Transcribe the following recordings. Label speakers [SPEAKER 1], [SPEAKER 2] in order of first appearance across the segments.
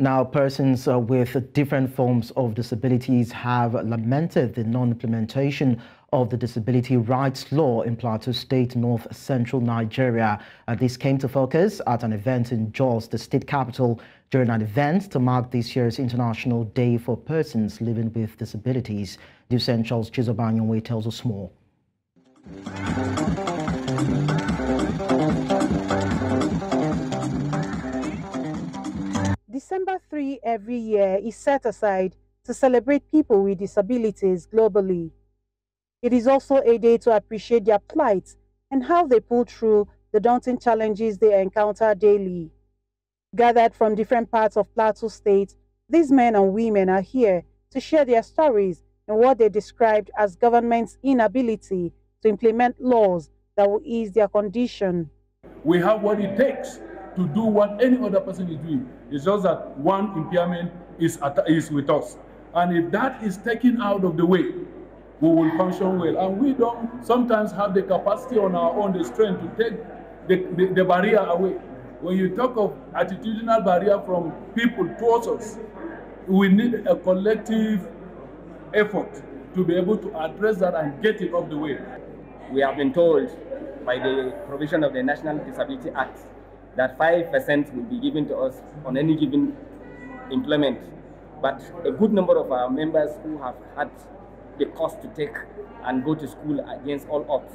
[SPEAKER 1] Now, persons with different forms of disabilities have lamented the non-implementation of the disability rights law in Plateau State, north-central Nigeria. This came to focus at an event in Jos, the state capital, during an event to mark this year's International Day for Persons Living with Disabilities. The Essential's Chizoba Anionwe tells us more.
[SPEAKER 2] December 3 every year is set aside to celebrate people with disabilities globally. It is also a day to appreciate their plight and how they pull through the daunting challenges they encounter daily. Gathered from different parts of Plateau State, these men and women are here to share their stories and what they described as government's inability to implement laws that will ease their condition.
[SPEAKER 3] We have what it takes to do what any other person is doing. It's just that one impairment is with us. And if that is taken out of the way, we will function well. And we don't sometimes have the capacity on our own, the strength to take the barrier away. When you talk of attitudinal barrier from people towards us, we need a collective effort to be able to address that and get it off the way.
[SPEAKER 4] We have been told by the provision of the National Disability Act that 5% will be given to us on any given employment. But a good number of our members who have had the cost to take and go to school against all odds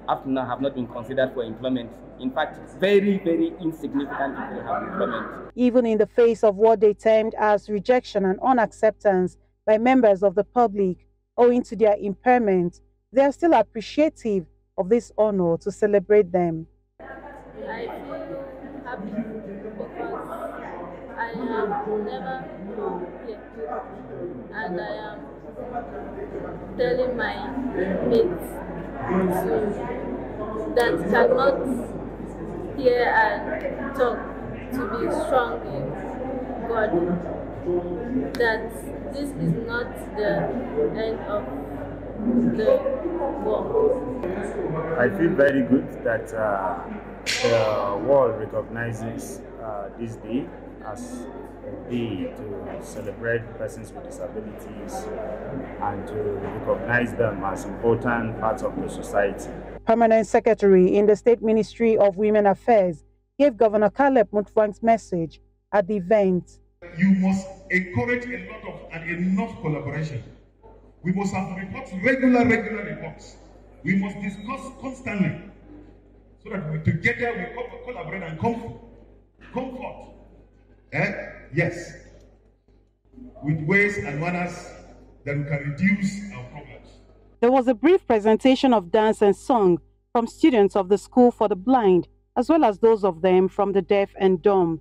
[SPEAKER 4] up to now have not been considered for employment. In fact, very, very insignificant people have employment.
[SPEAKER 2] Even in the face of what they termed as rejection and unacceptance by members of the public owing to their impairment, they are still appreciative of this honor to celebrate them.
[SPEAKER 5] I feel happy because I have never here, and I am telling my mates that cannot hear and talk to be strong in God, that this is not the end of the world.
[SPEAKER 6] I feel very good that the world recognizes this day as a day to celebrate persons with disabilities and to recognize them as important parts of the society.
[SPEAKER 2] Permanent Secretary in the State Ministry of Women Affairs gave Governor Caleb Mutfwang's message at the event.
[SPEAKER 7] You must encourage a lot of and enough collaboration. We must have reports, regular reports. We must discuss constantly so that we together we collaborate and comfort. Yes, with ways and manners that we can reduce our problems.
[SPEAKER 2] There was a brief presentation of dance and song from students of the School for the Blind, as well as those of them from the deaf and dumb.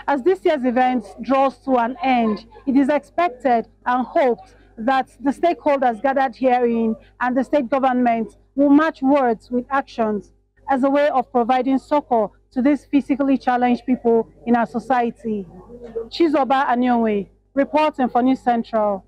[SPEAKER 2] As this year's event draws to an end, it is expected and hoped that the stakeholders gathered herein and the state government will match words with actions as a way of providing succor to these physically challenged people in our society. Chizoba Anionwe, reporting for News Central.